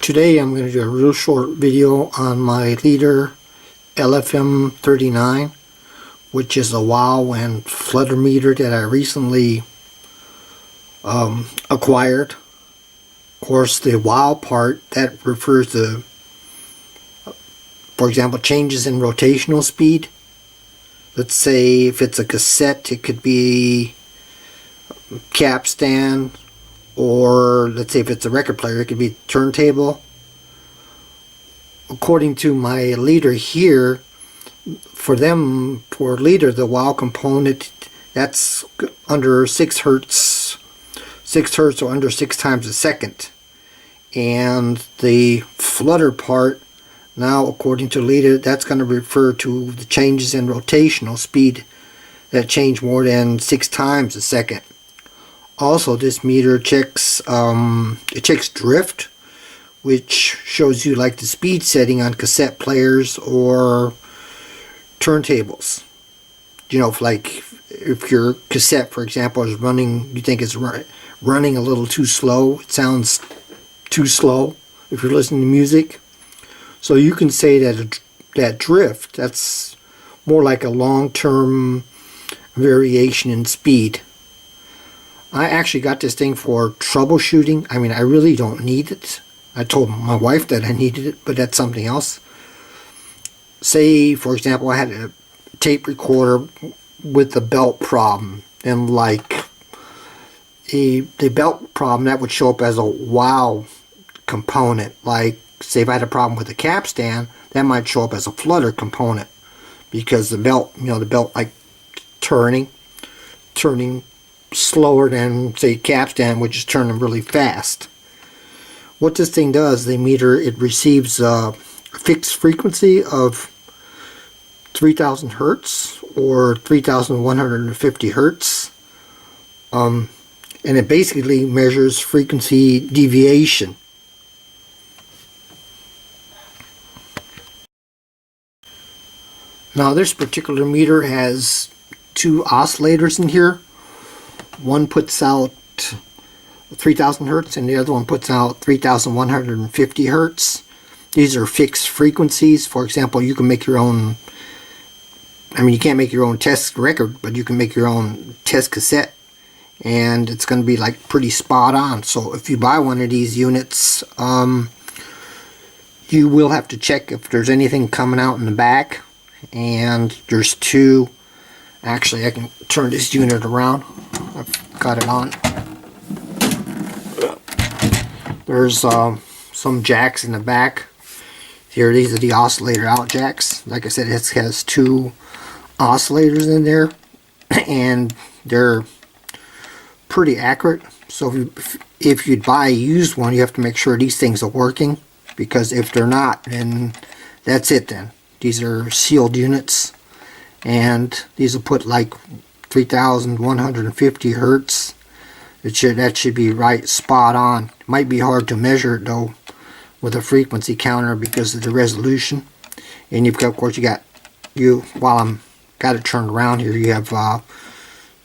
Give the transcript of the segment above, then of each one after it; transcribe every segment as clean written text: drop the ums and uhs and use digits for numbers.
Today I'm going to do a real short video on my Leader LFM39, which is a WoW and Flutter meter that I recently acquired. Of course, the WoW part, that refers to, for example, changes in rotational speed. Let's say if it's a cassette, it could be capstan, or let's say if it's a record player, it could be turntable. According to my Leader here, for Leader, the WoW component, that's under 6 hertz or under 6 times a second. And the Flutter part, now according to Leader, that's going to refer to the changes in rotational speed that change more than 6 times a second. Also, this meter checks drift, which shows you like the speed setting on cassette players or turntables. You know, if your cassette, for example, is running, you think it's running a little too slow, it sounds too slow if you're listening to music. So you can say that drift, that's more like a long-term variation in speed. I actually got this thing for troubleshooting. I mean, I really don't need it. I told my wife that I needed it, but that's something else. Say, for example, I had a tape recorder with the belt problem, and like the belt problem, that would show up as a WoW component. Like, say if I had a problem with the capstan, that might show up as a Flutter component, because the belt, the belt like turning slower than, say, capstan, which is turning really fast. What this thing does, the meter, it receives a fixed frequency of 3000 hertz or 3150 hertz, and it basically measures frequency deviation. Now, this particular meter has 2 oscillators in here. One puts out 3000 hertz and the other one puts out 3150 hertz. These are fixed frequencies. For example, you can make your own, you can't make your own test record, but you can make your own test cassette, and it's going to be like pretty spot on. So if you buy one of these units, you will have to check if there's anything coming out in the back. And there's 2. Actually, I can turn this unit around. I've got it on. There's some jacks in the back. Here, these are the oscillator out jacks. Like I said, it has 2 oscillators in there, and they're pretty accurate. So if you'd buy a used one, you have to make sure these things are working, because if they're not, then that's it then. These are sealed units, and these will put like 3150 hertz. That should be right spot on. It might be hard to measure it though with a frequency counter because of the resolution. And you've got, of course, while I'm got it turned around here, you have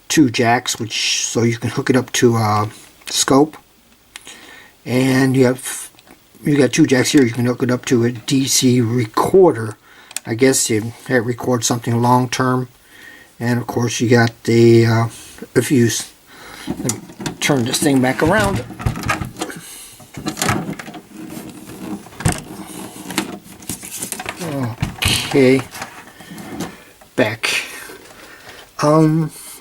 2 jacks, so you can hook it up to a scope. And you got 2 jacks here. You can hook it up to a DC recorder. I guess it records something long term. And of course, you got the fuse. Let me turn this thing back around. Okay, back.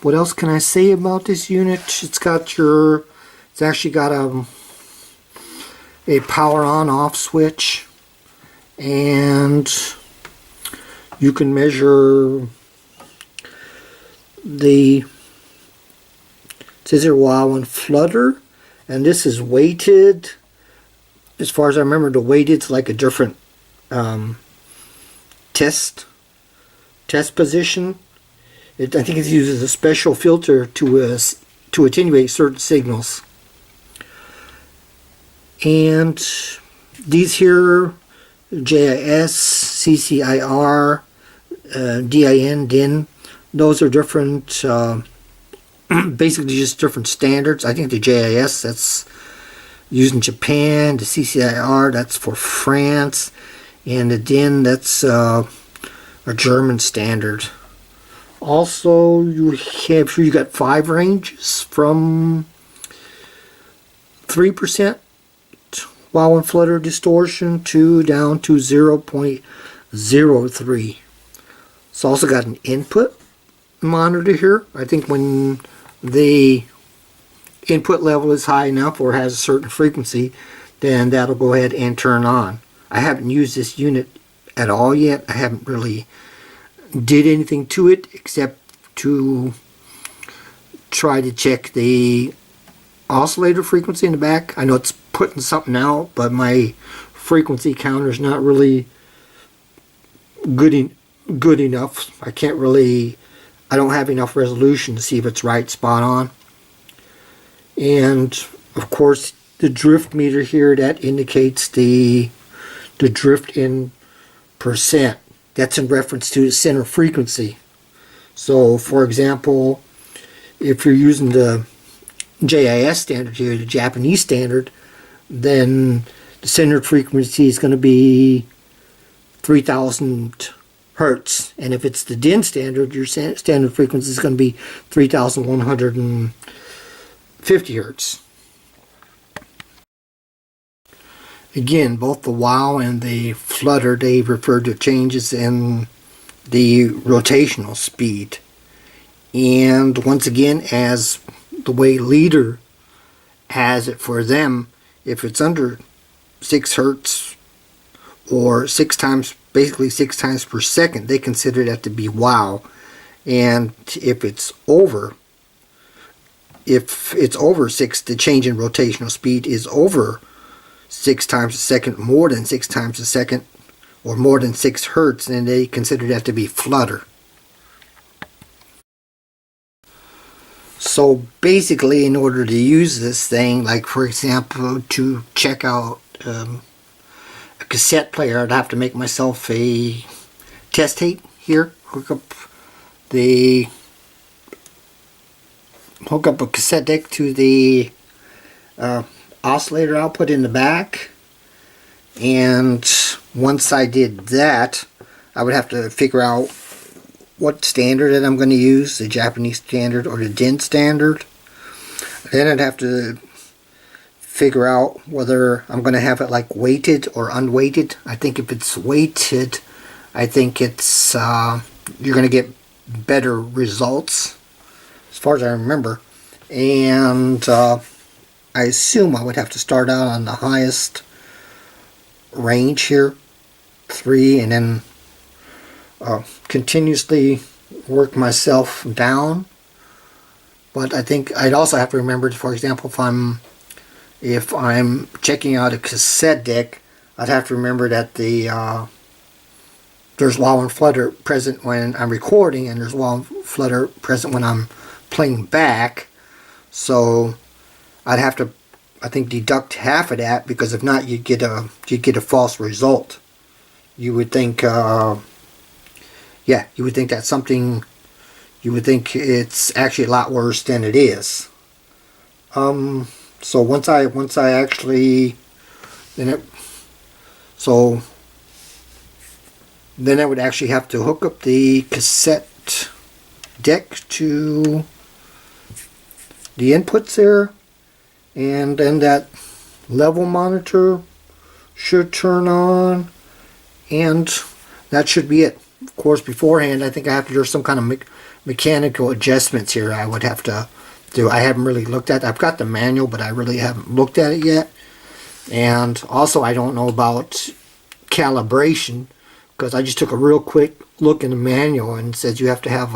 What else can I say about this unit? It's actually got a power on off switch, and you can measure it says here WoW and Flutter, and this is weighted. As far as I remember, the weighted's like a different test position. I think it uses a special filter to attenuate certain signals. And these here, JIS, CCIR, DIN, those are different, basically just different standards. I think the JIS, used in Japan. The CCIR, that's for France. And the DIN, that's a German standard. Also, you got 5 ranges from 3% wow and flutter distortion to down to 0.03. It's also got an input monitor here. I think when the input level is high enough or has a certain frequency, then that'll go ahead and turn on. I haven't used this unit at all yet. I haven't really did anything to it except to try to check the oscillator frequency in the back. I know it's putting something out, but my frequency counter is not really good enough. I don't have enough resolution to see if it's right spot on. And of course the drift meter here, that indicates the drift in percent. That's in reference to the center frequency. So for example, if you're using the JIS standard here, the Japanese standard, then the center frequency is going to be 3000 hertz, and if it's the DIN standard, your standard frequency is going to be 3150 hertz. Again, both the wow and the flutter, they refer to changes in the rotational speed. And once again, as the way Leader has it for them, if it's under 6 hertz or 6 times, basically 6 times per second, they consider that to be wow. And if it's over 6, the change in rotational speed is over 6 times a second, more than 6 times a second, or more than 6 hertz, then they consider that to be flutter. So basically, in order to use this thing, like for example, to check out a cassette player, I'd have to make myself a test tape here, hook up a cassette deck to the oscillator output in the back, and once I did that, I would have to figure out what standard that I'm going to use, the Japanese standard or the DIN standard. Then I'd have to figure out whether I'm going to have it like weighted or unweighted. I think if it's weighted, I think it's you're going to get better results as far as I remember. And I assume I would have to start out on the highest range here, 3, and then continuously work myself down. But I think I'd also have to remember, for example, if I'm checking out a cassette deck, I'd have to remember that there's wow and flutter present when I'm recording, and there's wow and flutter present when I'm playing back. So I'd have to, I think, deduct half of that, because if not, you'd get a false result. You would think, you would think that's something. You would think it's actually a lot worse than it is. So once I actually, then I would actually have to hook up the cassette deck to the inputs there, and then that level monitor should turn on, and that should be it. Of course, beforehand, I think I have to do some kind of mechanical adjustments here I would have to do. I haven't really looked at it. I've got the manual, but I really haven't looked at it yet. And also, I don't know about calibration, because I just took a real quick look in the manual, and it says you have to have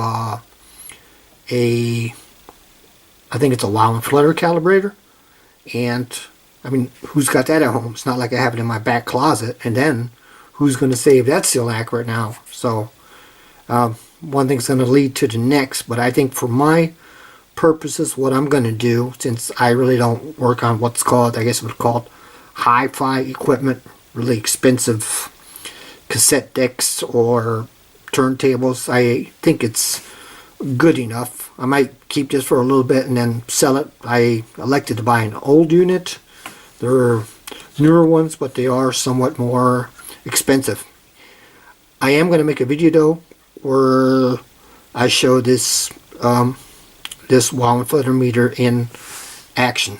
I think it's a wow and flutter calibrator. And I mean, who's got that at home? It's not like I have it in my back closet. And then who's going to say if that's still accurate now? So one thing's going to lead to the next. But I think for my purposes, what I'm going to do, since I really don't work on what's called, I guess it was called hi-fi equipment, really expensive cassette decks or turntables, I think it's good enough. I might keep this for a little bit and then sell it. I elected to buy an old unit They're newer ones, but they are somewhat more expensive. I am going to make a video though where I show this this wow and flutter meter in action.